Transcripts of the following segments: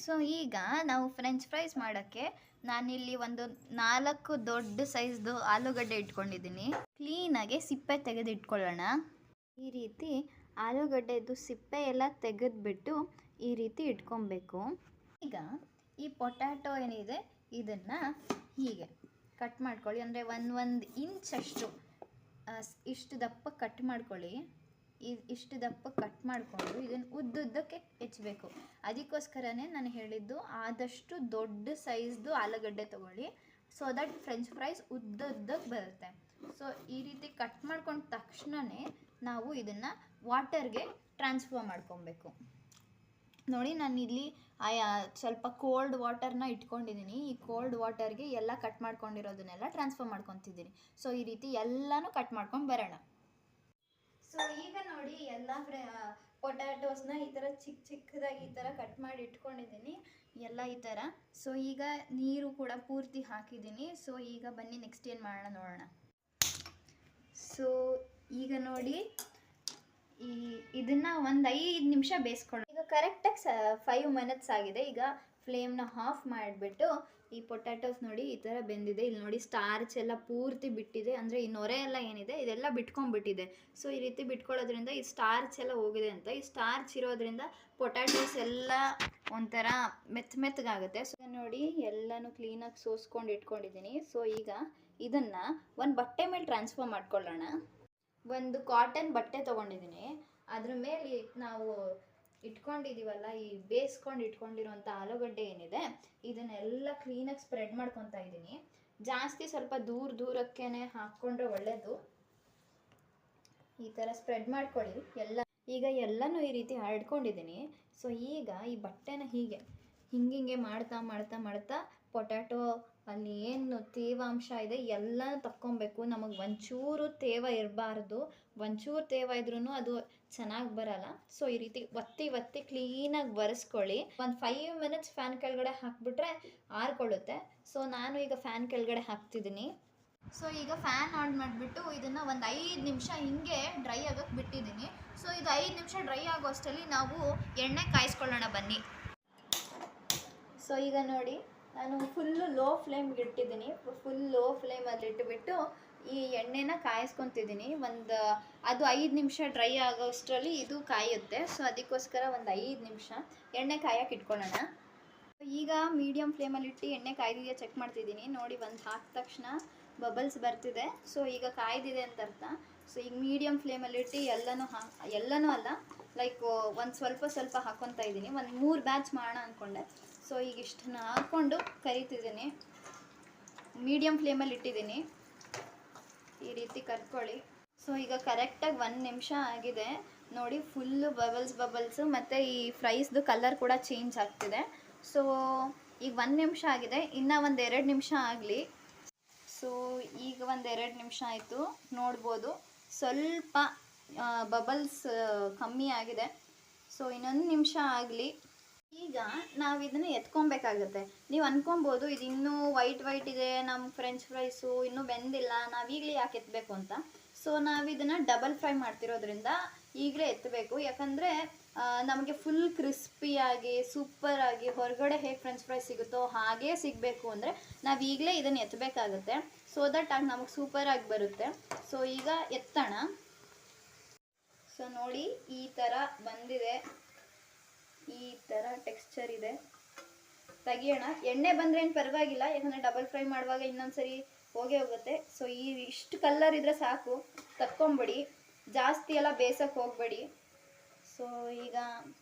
So ಈಗ ನಾವು French fries ಮಾಡೋಕ್ಕೆ ನಾನಿಲ್ಲಿ ಒಂದು 4 ದೊಡ್ಡ ಸೈಜ್ದು ಆಲೂಗಡ್ಡೆ ಇಟ್ಕೊಂಡಿದ್ದೀನಿ. ಕ್ಲೀನಾಗಿ ಸಿಪ್ಪೆ ತೆಗೆದು ಇಟ್ಕೊಳ್ಳೋಣ. ಈ ರೀತಿ ಆಲೂಗಡ್ಡೆದು ಸಿಪ್ಪೆ ಎಲ್ಲ ತೆಗೆದುಬಿಟ್ಟು ಈ ರೀತಿ ಇಟ್ಕೊಬೇಕು. ಈಗ ಈ ಪೊಟ್ಯಾಟೊ ಏನಿದೆ ಇದನ್ನು ಹೀಗೆ ಕಟ್ ಮಾಡ್ಕೊಳ್ಳಿ. ಅಂದರೆ ಒಂದು ಇಂಚಷ್ಟು ಇಷ್ಟು ದಪ್ಪ ಕಟ್ ಮಾಡ್ಕೊಳ್ಳಿ. ಇಷ್ಟು ದಪ್ಪ ಕಟ್ ಮಾಡಿಕೊಂಡು ಇದನ್ನು ಉದ್ದುದ್ದಕ್ಕೆ ಹೆಚ್ಚಬೇಕು. ಅದಕ್ಕೋಸ್ಕರನೇ ನಾನು ಹೇಳಿದ್ದು ಆದಷ್ಟು ದೊಡ್ಡ ಸೈಜ್ದು ಆಲೂಗಡ್ಡೆ ತೊಗೊಳ್ಳಿ, ಸೊ ದಟ್ ಫ್ರೆಂಚ್ ಫ್ರೈಸ್ ಉದ್ದುದ್ದಕ್ಕೆ ಬರುತ್ತೆ. ಸೊ ಈ ರೀತಿ ಕಟ್ ಮಾಡ್ಕೊಂಡ ತಕ್ಷಣವೇ ನಾವು ಇದನ್ನು ವಾಟರ್ಗೆ ಟ್ರಾನ್ಸ್ಫರ್ ಮಾಡ್ಕೊಬೇಕು. ನೋಡಿ, ನಾನು ಇಲ್ಲಿ ಸ್ವಲ್ಪ ಕೋಲ್ಡ್ ವಾಟರ್ನ ಇಟ್ಕೊಂಡಿದ್ದೀನಿ. ಈ ಕೋಲ್ಡ್ ವಾಟರ್ಗೆ ಎಲ್ಲ ಕಟ್ ಮಾಡ್ಕೊಂಡಿರೋದನ್ನೆಲ್ಲ ಟ್ರಾನ್ಸ್ಫರ್ ಮಾಡ್ಕೊತಿದ್ದೀನಿ. ಸೊ ಈ ರೀತಿ ಎಲ್ಲನೂ ಕಟ್ ಮಾಡ್ಕೊಂಡು ಬರೋಣ. ಸೊ ಈಗ ನೋಡಿ, ಎಲ್ಲ ಪೊಟ್ಯಾಟೋಸ್ನ ಈ ಥರ ಚಿಕ್ಕದಾಗಿ ಈ ಥರ ಕಟ್ ಮಾಡಿ ಇಟ್ಕೊಂಡಿದ್ದೀನಿ ಎಲ್ಲ ಈ ಥರ. ಸೊ ಈಗ ನೀರು ಕೂಡ ಪೂರ್ತಿ ಹಾಕಿದ್ದೀನಿ. ಸೊ ಈಗ ಬನ್ನಿ ನೆಕ್ಸ್ಟ್ ಏನು ಮಾಡೋಣ ನೋಡೋಣ. ಸೊ ಈಗ ನೋಡಿ, ಇದನ್ನು ಒಂದು 5 ನಿಮಿಷ ಬೇಯಿಸ್ಕೊಳ್ಳಿ. ಈಗ ಕರೆಕ್ಟಾಗಿ 5 ಮಿನಿಟ್ಸ್ ಆಗಿದೆ. ಈಗ ಫ್ಲೇಮ್ನ ಆಫ್ ಮಾಡಿಬಿಟ್ಟು ಈ ಪೊಟ್ಯಾಟೋಸ್ ನೋಡಿ ಈ ಥರ ಬೆಂದಿದೆ. ಇಲ್ಲಿ ನೋಡಿ ಸ್ಟಾರ್ಚ್ ಎಲ್ಲ ಪೂರ್ತಿ ಬಿಟ್ಟಿದೆ, ಅಂದರೆ ಈ ನೊರೆ ಎಲ್ಲ ಏನಿದೆ ಇದೆಲ್ಲ ಬಿಟ್ಕೊಂಡ್ಬಿಟ್ಟಿದೆ. ಸೊ ಈ ರೀತಿ ಬಿಟ್ಕೊಳ್ಳೋದ್ರಿಂದ ಈ ಸ್ಟಾರ್ಚ್ ಎಲ್ಲ ಹೋಗಿದೆ ಅಂತ. ಈ ಸ್ಟಾರ್ಚ್ ಇರೋದ್ರಿಂದ ಪೊಟ್ಯಾಟೋಸ್ ಎಲ್ಲ ಒಂಥರ ಮೆತ್ತಗಾಗುತ್ತೆ. ಸೊ ನೋಡಿ, ಎಲ್ಲನೂ ಕ್ಲೀನಾಗಿ ಸೋಸ್ಕೊಂಡು ಇಟ್ಕೊಂಡಿದ್ದೀನಿ. ಸೊ ಈಗ ಇದನ್ನು ಒಂದು ಬಟ್ಟೆ ಮೇಲೆ ಟ್ರಾನ್ಸ್ಫರ್ ಮಾಡ್ಕೊಳ್ಳೋಣ. ಒಂದು ಕಾಟನ್ ಬಟ್ಟೆ ತೊಗೊಂಡಿದ್ದೀನಿ. ಅದ್ರ ಮೇಲೆ ನಾವು ಇಟ್ಕೊಂಡಿದ್ದೀವಲ್ಲ, ಈ ಬೇಯಿಸ್ಕೊಂಡು ಇಟ್ಕೊಂಡಿರೋಂಥ ಆಲೂಗಡ್ಡೆ ಏನಿದೆ ಇದನ್ನೆಲ್ಲ ಕ್ಲೀನಾಗಿ ಸ್ಪ್ರೆಡ್ ಮಾಡ್ಕೊತಾ ಇದ್ದೀನಿ. ಜಾಸ್ತಿ ಸ್ವಲ್ಪ ದೂರಕ್ಕೆ ಹಾಕ್ಕೊಂಡ್ರೆ ಒಳ್ಳೆಯದು. ಈ ಥರ ಸ್ಪ್ರೆಡ್ ಮಾಡ್ಕೊಳ್ಳಿ ಎಲ್ಲ. ಈಗ ಎಲ್ಲನೂ ಈ ರೀತಿ ಹರಡ್ಕೊಂಡಿದ್ದೀನಿ. ಸೊ ಈಗ ಈ ಬಟ್ಟೆನ ಹಿಂಗೆ ಮಾಡ್ತಾ ಪೊಟ್ಯಾಟೊ ಅಲ್ಲಿ ಏನು ತೇವಾಂಶ ಇದೆ ಎಲ್ಲ ತಕ್ಕೊಬೇಕು. ನಮಗೆ ಒಂಚೂರು ತೇವ ಇರಬಾರ್ದು. ಒಂಚೂರು ತೇವ ಇದ್ರೂ ಅದು ಚೆನ್ನಾಗಿ ಬರಲ್ಲ. ಸೊ ಈ ರೀತಿ ಒತ್ತಿ ಕ್ಲೀನಾಗಿ ಬರೆಸ್ಕೊಳ್ಳಿ. ಒಂದು 5 ಮಿನಿಟ್ಸ್ ಫ್ಯಾನ್ ಕೆಳಗಡೆ ಹಾಕಿಬಿಟ್ರೆ ಆರ್ಕೊಳ್ಳುತ್ತೆ. ಸೊ ನಾನು ಈಗ ಫ್ಯಾನ್ ಕೆಳಗಡೆ ಹಾಕ್ತಿದ್ದೀನಿ. ಸೊ ಈಗ ಫ್ಯಾನ್ ಆನ್ ಮಾಡಿಬಿಟ್ಟು ಇದನ್ನು ಒಂದು 5 ನಿಮಿಷ ಹಿಂಗೆ ಡ್ರೈ ಆಗೋಕ್ಕೆ ಬಿಟ್ಟಿದ್ದೀನಿ. ಸೊ ಇದು 5 ನಿಮಿಷ ಡ್ರೈ ಆಗೋ ಅಷ್ಟರಲ್ಲಿ ನಾವು ಎಣ್ಣೆ ಕಾಯಿಸ್ಕೊಳ್ಳೋಣ ಬನ್ನಿ. ಸೊ ಈಗ ನೋಡಿ, ನಾನು ಫುಲ್ಲು ಲೋ ಫ್ಲೇಮ್ಗೆ ಇಟ್ಟಿದ್ದೀನಿ. ಫುಲ್ ಲೋ ಫ್ಲೇಮಲ್ಲಿ ಇಟ್ಟುಬಿಟ್ಟು ಈ ಎಣ್ಣೆನ ಕಾಯಿಸ್ಕೊತಿದ್ದೀನಿ. ಅದು 5 ನಿಮಿಷ ಡ್ರೈ ಆಗೋಷ್ಟರಲ್ಲಿ ಇದು ಕಾಯುತ್ತೆ. ಸೊ ಅದಕ್ಕೋಸ್ಕರ ಒಂದು 5 ನಿಮಿಷ ಎಣ್ಣೆ ಕಾಯಕ್ಕೆ ಇಟ್ಕೊಳ್ಳೋಣ. ಈಗ ಮೀಡಿಯಮ್ ಫ್ಲೇಮಲ್ಲಿ ಇಟ್ಟು ಎಣ್ಣೆ ಕಾಯ್ದಿದೆಯಾ ಚೆಕ್ ಮಾಡ್ತಿದ್ದೀನಿ. ನೋಡಿ, ಒಂದು ಹಾಕಿದ ತಕ್ಷಣ ಬಬಲ್ಸ್ ಬರ್ತಿದೆ. ಸೊ ಈಗ ಕಾಯ್ದಿದೆ ಅಂತ ಅರ್ಥ. ಸೊ ಈಗ ಮೀಡಿಯಮ್ ಫ್ಲೇಮಲ್ಲಿ ಇಟ್ಟು ಎಲ್ಲನೂ ಅಲ್ಲ, ಲೈಕ್ ಒಂದು ಸ್ವಲ್ಪ ಹಾಕ್ಕೊತಾ ಇದ್ದೀನಿ. ಒಂದು 3 ಬ್ಯಾಚ್ ಮಾಡೋಣ ಅಂದ್ಕೊಂಡೆ. ಸೊ ಈಗ ಇಷ್ಟನ್ನು ಹಾಕ್ಕೊಂಡು ಕರಿತಿದ್ದೀನಿ. ಮೀಡಿಯಮ್ ಫ್ಲೇಮಲ್ಲಿ ಇಟ್ಟಿದ್ದೀನಿ. ಈ ರೀತಿ ಕರ್ಕೊಳ್ಳಿ. ಸೊ ಈಗ ಕರೆಕ್ಟಾಗಿ 1 ನಿಮಿಷ ಆಗಿದೆ ನೋಡಿ. ಫುಲ್ಲು ಬಬಲ್ಸು ಮತ್ತು ಈ ಫ್ರೈಸ್ದು ಕಲರ್ ಕೂಡ ಚೇಂಜ್ ಆಗ್ತಿದೆ. ಸೊ ಈಗ 1 ನಿಮಿಷ ಆಗಿದೆ, ಇನ್ನೂ ಒಂದು 2 ನಿಮಿಷ ಆಗಲಿ. ಸೊ ಈಗ ಒಂದು 2 ನಿಮಿಷ ಆಯಿತು, ನೋಡ್ಬೋದು ಸ್ವಲ್ಪ ಬಬಲ್ಸ್ ಕಮ್ಮಿ ಆಗಿದೆ. ಸೊ ಇನ್ನೊಂದು ನಿಮಿಷ ಆಗಲಿ. ಈಗ ನಾವು ಇದನ್ನು ಎತ್ಕೊಬೇಕಾಗುತ್ತೆ. ನೀವು ಅಂದ್ಕೊಬೋದು ಇದು ಇನ್ನೂ ವೈಟ್ ಇದೆ, ನಮ್ಮ ಫ್ರೆಂಚ್ ಫ್ರೈಸು ಇನ್ನೂ ಬೆಂದಿಲ್ಲ, ನಾವು ಈಗಲೇ ಯಾಕೆ ಎತ್ತಬೇಕು ಅಂತ. ಸೊ ನಾವು ಇದನ್ನು ಡಬಲ್ ಫ್ರೈ ಮಾಡ್ತಿರೋದ್ರಿಂದ ಈಗಲೇ ಎತ್ತಬೇಕು. ಯಾಕಂದರೆ ನಮಗೆ ಫುಲ್ ಕ್ರಿಸ್ಪಿಯಾಗಿ ಸೂಪರಾಗಿ ಹೊರಗಡೆ ಹೇಗೆ ಫ್ರೆಂಚ್ ಫ್ರೈ ಸಿಗುತ್ತೋ ಹಾಗೇ ಸಿಗಬೇಕು ಅಂದರೆ ನಾವು ಈಗಲೇ ಇದನ್ನು ಎತ್ತಬೇಕಾಗುತ್ತೆ. ಸೊ ದಟ್ ಆಗಿ ನಮಗೆ ಸೂಪರಾಗಿ ಬರುತ್ತೆ. ಸೊ ಈಗ ಎತ್ತೋಣ. ಸೊ ನೋಡಿ, ಈ ಥರ ಬಂದಿದೆ. ಈ ಥರ ಟೆಕ್ಸ್ಚರ್ ಇದೆ. ತೆಗಿಯೋಣ. ಎಣ್ಣೆ ಬಂದರೆ ಏನು ಪರವಾಗಿಲ್ಲ, ಯಾಕಂದರೆ ಡಬಲ್ ಫ್ರೈ ಮಾಡುವಾಗ ಇನ್ನೊಂದ್ಸರಿ ಹೋಗುತ್ತೆ. ಸೊ ಇಷ್ಟು ಕಲರ್ ಇದ್ದರೆ ಸಾಕು, ತಕ್ಕೊಂಬಿಡಿ. ಜಾಸ್ತಿ ಎಲ್ಲ ಬೇಯಿಸೋಕ್ಕೆ ಹೋಗಬೇಡಿ. ಸೊ ಈಗ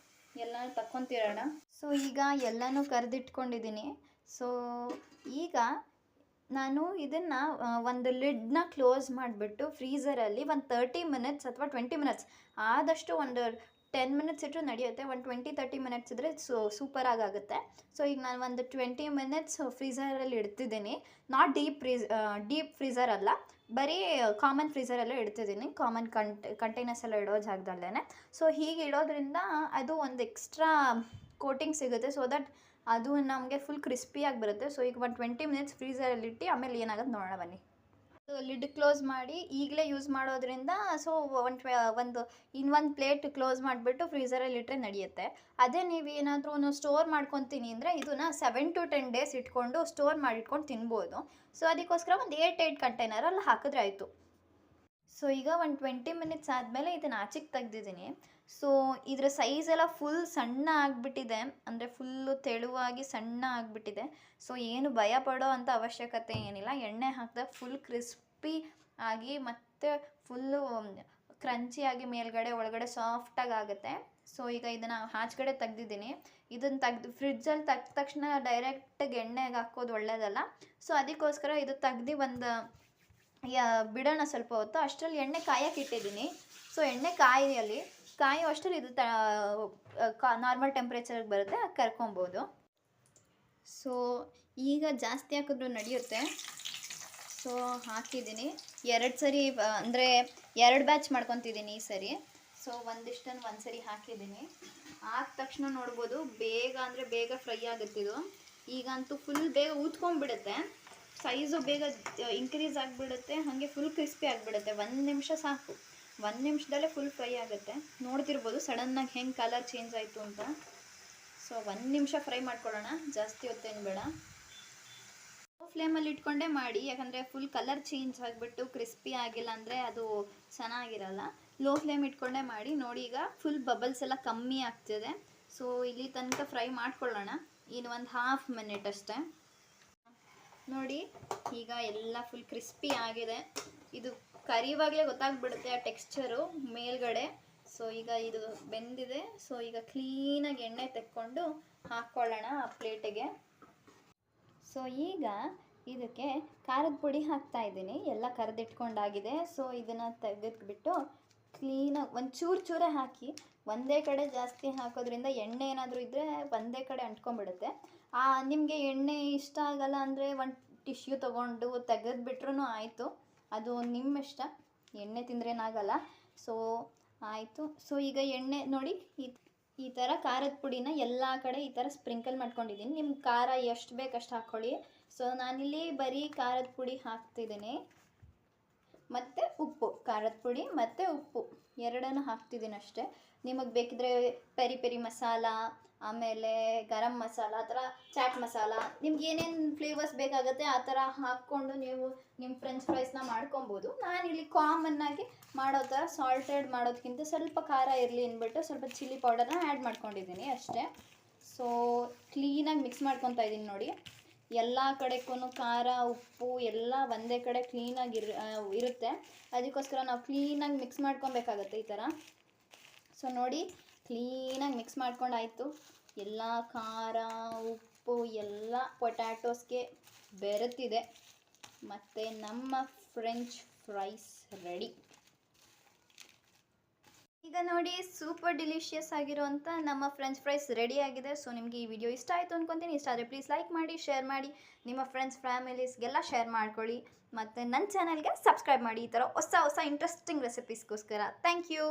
ಎಲ್ಲನೂ ತಕ್ಕೊತಿರೋಣ. ಸೊ ಈಗ ಎಲ್ಲನೂ ಕರೆದಿಟ್ಕೊಂಡಿದ್ದೀನಿ. ಸೊ ಈಗ ನಾನು ಇದನ್ನು ಒಂದು ಲಿಡ್ನ ಕ್ಲೋಸ್ ಮಾಡಿಬಿಟ್ಟು ಫ್ರೀಝರಲ್ಲಿ ಒಂದು 30 ಮಿನಿಟ್ಸ್ ಅಥವಾ 20 ಮಿನಿಟ್ಸ್, ಆದಷ್ಟು ಒಂದು 10 ಮಿನಿಟ್ಸ್ ಇಟ್ಟರು ನಡೆಯುತ್ತೆ. ಒಂದು 20-30 ಮಿನಿಟ್ಸ್ ಇದ್ದರೆ ಸೂಪರಾಗಿ ಆಗುತ್ತೆ. ಸೊ ಈಗ ನಾನು ಒಂದು 20 ಮಿನಿಟ್ಸ್ ಫ್ರೀಝರಲ್ಲಿ ಇಡ್ತಿದ್ದೀನಿ. ನಾಟ್ ಡೀಪ್ ಫ್ರೀಝರ್ ಅಲ್ಲ, ಬರೀ ಕಾಮನ್ ಫ್ರೀಝರಲ್ಲೇ ಇಡ್ತಿದ್ದೀನಿ. ಕಾಮನ್ ಕಂಟೈನರ್ಸ್ ಎಲ್ಲ ಇಡೋ ಜಾಗದಲ್ಲೇ. ಸೊ ಹೀಗೆ ಇಡೋದ್ರಿಂದ ಅದು ಒಂದು ಎಕ್ಸ್ಟ್ರಾ ಕೋಟಿಂಗ್ ಸಿಗುತ್ತೆ. ಸೊ ದಟ್ ಅದು ನಮಗೆ ಫುಲ್ ಕ್ರಿಸ್ಪಿಯಾಗಿ ಬರುತ್ತೆ. ಸೊ ಈಗ ಒಂದು 20 ಮಿನಿಟ್ಸ್ ಫ್ರೀಝರಲ್ಲಿ ಇಟ್ಟು ಆಮೇಲೆ ಏನಾಗುತ್ತೆ ನೋಡೋಣ ಬನ್ನಿ. ಲಿಡ್ ಕ್ಲೋಸ್ ಮಾಡಿ ಈಗಲೇ ಯೂಸ್ ಮಾಡೋದ್ರಿಂದ ಸೊ ಇನ್ನೊಂದು ಪ್ಲೇಟ್ ಕ್ಲೋಸ್ ಮಾಡಿಬಿಟ್ಟು ಫ್ರೀಝರಲ್ಲಿ ಇಟ್ಟರೆ ನಡೆಯುತ್ತೆ. ಅದೇ ನೀವು ಏನಾದರೂ ಸ್ಟೋರ್ ಮಾಡ್ಕೊತೀನಿ ಅಂದರೆ ಇದನ್ನು 7 to 10 days ಇಟ್ಕೊಂಡು ಸ್ಟೋರ್ ಮಾಡಿಟ್ಕೊಂಡು ತಿನ್ಬೋದು. ಸೊ ಅದಕ್ಕೋಸ್ಕರ ಒಂದು ಏರ್ ಕಂಟೈನರಲ್ಲಿ ಹಾಕಿದ್ರೆ ಆಯಿತು. ಸೊ ಈಗ ಒಂದು 20 ಮಿನಿಟ್ಸ್ ಆದಮೇಲೆ ಇದನ್ನು ಆಚೆಗೆ ತೆಗ್ದಿದ್ದೀನಿ. ಸೊ ಇದರ ಸೈಜ್ ಎಲ್ಲ ಫುಲ್ ಸಣ್ಣ ಆಗಿಬಿಟ್ಟಿದೆ, ಅಂದರೆ ಫುಲ್ಲು ತೆಳುವಾಗಿ ಸಣ್ಣ ಆಗಿಬಿಟ್ಟಿದೆ. ಸೊ ಏನು ಭಯ ಪಡೋ ಅಂಥ ಅವಶ್ಯಕತೆ ಏನಿಲ್ಲ. ಎಣ್ಣೆ ಹಾಕಿದಾಗ ಫುಲ್ ಕ್ರಿಸ್ಪಿ ಆಗಿ ಮತ್ತು ಫುಲ್ಲು ಕ್ರಂಚಿಯಾಗಿ ಮೇಲ್ಗಡೆ ಒಳಗಡೆ ಸಾಫ್ಟಾಗಿ ಆಗುತ್ತೆ. ಸೊ ಈಗ ಇದನ್ನು ಆಚೆಗಡೆ ತೆಗ್ದಿದ್ದೀನಿ. ಇದನ್ನು ಫ್ರಿಡ್ಜಲ್ಲಿ ತೆಗ್ದ ತಕ್ಷಣ ಡೈರೆಕ್ಟಾಗಿ ಎಣ್ಣೆಗೆ ಹಾಕೋದು ಒಳ್ಳೆಯದಲ್ಲ. ಸೊ ಅದಕ್ಕೋಸ್ಕರ ಇದು ತೆಗ್ದು ಒಂದು ಬಿಡೋಣ ಸ್ವಲ್ಪ ಹೊತ್ತು. ಅಷ್ಟರಲ್ಲಿ ಎಣ್ಣೆ ಕಾಯಕ್ಕೆ ಇಟ್ಟಿದ್ದೀನಿ. ಸೊ ಎಣ್ಣೆ ಕಾಯೋ ಅಷ್ಟರಲ್ಲಿ ಇದು ನಾರ್ಮಲ್ ಟೆಂಪ್ರೇಚರ್ಗೆ ಬರುತ್ತೆ, ಕರ್ಕೊಬೋದು. ಸೊ ಈಗ ಜಾಸ್ತಿ ಹಾಕಿದ್ರು ನಡೆಯುತ್ತೆ. ಸೊ ಹಾಕಿದ್ದೀನಿ 2 ಸರಿ, ಅಂದರೆ 2 ಬ್ಯಾಚ್ ಮಾಡ್ಕೊತಿದ್ದೀನಿ ಈ ಸರಿ. ಸೊ ಒಂದಿಷ್ಟನ್ನು ಒಂದು ಸರಿ ಹಾಕಿದ್ದೀನಿ. ಹಾಕಿದ ತಕ್ಷಣ ನೋಡ್ಬೋದು ಬೇಗ ಅಂದರೆ ಬೇಗ ಫ್ರೈ ಆಗುತ್ತಿದು. ಈಗಂತೂ ಫುಲ್ ಬೇಗ ಊದ್ಕೊಂಡ್ಬಿಡುತ್ತೆ, ಸೈಜು ಬೇಗ ಇನ್ಕ್ರೀಸ್ ಆಗಿಬಿಡುತ್ತೆ, ಹಾಗೆ ಫುಲ್ ಕ್ರಿಸ್ಪಿ ಆಗಿಬಿಡುತ್ತೆ. 1 ನಿಮಿಷ ಸಾಕು, 1 ನಿಮಿಷದಲ್ಲೇ ಫುಲ್ ಫ್ರೈ ಆಗುತ್ತೆ. ನೋಡ್ತಿರ್ಬೋದು ಸಡನ್ನಾಗಿ ಹೆಂಗೆ ಕಲರ್ ಚೇಂಜ್ ಆಯಿತು ಅಂತ. ಸೊ 1 ನಿಮಿಷ ಫ್ರೈ ಮಾಡ್ಕೊಳ್ಳೋಣ, ಜಾಸ್ತಿ ಹೊತ್ತೇನು ಬೇಡ. ಲೋ ಫ್ಲೇಮಲ್ಲಿ ಇಟ್ಕೊಂಡೇ ಮಾಡಿ, ಯಾಕಂದರೆ ಫುಲ್ ಕಲರ್ ಚೇಂಜ್ ಆಗಿಬಿಟ್ಟು ಕ್ರಿಸ್ಪಿ ಆಗಿಲ್ಲ ಅಂದರೆ ಅದು ಚೆನ್ನಾಗಿರಲ್ಲ. ಲೋ ಫ್ಲೇಮ್ ಇಟ್ಕೊಂಡೇ ಮಾಡಿ. ನೋಡಿ ಈಗ ಫುಲ್ ಬಬಲ್ಸ್ ಎಲ್ಲ ಕಮ್ಮಿ ಆಗ್ತಿದೆ. ಸೊ ಇಲ್ಲಿ ತನಕ ಫ್ರೈ ಮಾಡ್ಕೊಳ್ಳೋಣ, ಇನ್ನು ಒಂದು 1/2 minute ಅಷ್ಟೇ. ನೋಡಿ ಈಗ ಎಲ್ಲ ಫುಲ್ ಕ್ರಿಸ್ಪಿ ಆಗಿದೆ. ಇದು ಕರಿವಾಗಲೇ ಗೊತ್ತಾಗ್ಬಿಡುತ್ತೆ ಆ ಟೆಕ್ಸ್ಚರು ಮೇಲ್ಗಡೆ. ಸೊ ಈಗ ಇದು ಬೆಂದಿದೆ. ಸೊ ಈಗ ಕ್ಲೀನಾಗಿ ಎಣ್ಣೆ ತೆಕ್ಕೊಂಡು ಹಾಕ್ಕೊಳ್ಳೋಣ ಆ ಪ್ಲೇಟಿಗೆ. ಸೊ ಈಗ ಇದಕ್ಕೆ ಖಾರದ ಪುಡಿ ಹಾಕ್ತಾ ಇದ್ದೀನಿ. ಎಲ್ಲ ಕರೆದಿಟ್ಕೊಂಡಾಗಿದೆ. ಸೊ ಇದನ್ನು ತೆಗೆದ್ಬಿಟ್ಟು ಕ್ಲೀನಾಗಿ ಒಂದು ಚೂರೇ ಹಾಕಿ, ಒಂದೇ ಕಡೆ ಜಾಸ್ತಿ ಹಾಕೋದ್ರಿಂದ ಎಣ್ಣೆ ಏನಾದರೂ ಇದ್ದರೆ ಒಂದೇ ಕಡೆ ಅಂಟ್ಕೊಂಡ್ಬಿಡುತ್ತೆ. ನಿಮಗೆ ಎಣ್ಣೆ ಇಷ್ಟ ಆಗಲ್ಲ ಅಂದರೆ ಒಂದು ಟಿಶ್ಯೂ ತೊಗೊಂಡು ತೆಗೆದ್ಬಿಟ್ರೂ ಆಯಿತು, ಅದು ನಿಮ್ಮ ಇಷ್ಟ. ಎಣ್ಣೆ ತಿಂದ್ರೇನಾಗಲ್ಲ. ಸೊ ಆಯಿತು. ಸೊ ಈಗ ಎಣ್ಣೆ ನೋಡಿ ಈ ಥರ ಖಾರದ ಪುಡಿನ ಎಲ್ಲ ಕಡೆ ಈ ಥರ ಸ್ಪ್ರಿಂಕಲ್ ಮಾಡ್ಕೊಂಡಿದ್ದೀನಿ. ನಿಮ್ಗೆ ಖಾರ ಎಷ್ಟು ಬೇಕು ಅಷ್ಟು ಹಾಕ್ಕೊಳ್ಳಿ. ಸೊ ನಾನಿಲ್ಲಿ ಬರೀ ಖಾರದ ಪುಡಿ ಹಾಕ್ತಿದ್ದೀನಿ ಮತ್ತು ಉಪ್ಪು, ಖಾರದ ಪುಡಿ ಮತ್ತು ಉಪ್ಪು ಎರಡನ್ನೂ ಹಾಕ್ತಿದ್ದೀನಿ ಅಷ್ಟೇ. ನಿಮಗೆ ಬೇಕಿದ್ರೆ ಪೆರಿ ಮಸಾಲ, ಆಮೇಲೆ ಗರಂ ಮಸಾಲ, ಆ ಥರ ಚಾಟ್ ಮಸಾಲ, ನಿಮ್ಗೆ ಏನೇನು ಫ್ಲೇವರ್ಸ್ ಬೇಕಾಗುತ್ತೆ ಆ ಥರ ಹಾಕ್ಕೊಂಡು ನೀವು ನಿಮ್ಮ ಫ್ರೆಂಚ್ ಫ್ರೈಸ್ನ ಮಾಡ್ಕೊಬೋದು. ನಾನಿಲ್ಲಿ ಕಾಮನ್ನಾಗಿ ಮಾಡೋ ಥರ ಸಾಲ್ಟೆಡ್ ಮಾಡೋದಕ್ಕಿಂತ ಸ್ವಲ್ಪ ಖಾರ ಇರಲಿ ಅಂದ್ಬಿಟ್ಟು ಸ್ವಲ್ಪ ಚಿಲ್ಲಿ ಪೌಡರ್ನ ಆ್ಯಡ್ ಮಾಡ್ಕೊಂಡಿದ್ದೀನಿ ಅಷ್ಟೇ. ಸೊ ಕ್ಲೀನಾಗಿ ಮಿಕ್ಸ್ ಮಾಡ್ಕೊತಾ ಇದ್ದೀನಿ. ನೋಡಿ ಎಲ್ಲ ಕಡೆಗೂ ಖಾರ ಉಪ್ಪು ಎಲ್ಲ ಒಂದೇ ಕಡೆ ಕ್ಲೀನಾಗಿ ಇರುತ್ತೆ. ಅದಕ್ಕೋಸ್ಕರ ನಾವು ಕ್ಲೀನಾಗಿ ಮಿಕ್ಸ್ ಮಾಡ್ಕೊಬೇಕಾಗತ್ತೆ ಈ ಥರ. ಸೊ ನೋಡಿ ಕ್ಲೀನಾಗಿ ಮಿಕ್ಸ್ ಮಾಡ್ಕೊಂಡಾಯಿತು. ಎಲ್ಲ ಖಾರ ಉಪ್ಪು ಎಲ್ಲ ಪೊಟ್ಯಾಟೋಸ್ಗೆ ಬೆರೆತಿದೆ. ಮತ್ತು ನಮ್ಮ ಫ್ರೆಂಚ್ ಫ್ರೈಸ್ ರೆಡಿ. ಈಗ ನೋಡಿ ಸೂಪರ್ ಡಿಲಿಷಿಯಸ್ ಆಗಿರೋಂಥ ನಮ್ಮ ಫ್ರೆಂಚ್ ಫ್ರೈಸ್ ರೆಡಿ ಆಗಿದೆ. ಸೊ ನಿಮಗೆ ಈ ವಿಡಿಯೋ ಇಷ್ಟ ಆಯಿತು ಅಂದ್ಕೊತೀನಿ. ಇಷ್ಟ ಆದರೆ ಪ್ಲೀಸ್ ಲೈಕ್ ಮಾಡಿ, ಶೇರ್ ಮಾಡಿ, ನಿಮ್ಮ ಫ್ರೆಂಡ್ಸ್ ಫ್ಯಾಮಿಲೀಸ್ಗೆಲ್ಲ ಶೇರ್ ಮಾಡ್ಕೊಳ್ಳಿ. ಮತ್ತು ನನ್ನ ಚಾನಲ್ಗೆ ಸಬ್ಸ್ಕ್ರೈಬ್ ಮಾಡಿ ಈ ಥರ ಹೊಸ ಇಂಟ್ರೆಸ್ಟಿಂಗ್ ರೆಸಿಪೀಸ್ಗೋಸ್ಕರ. Thank you.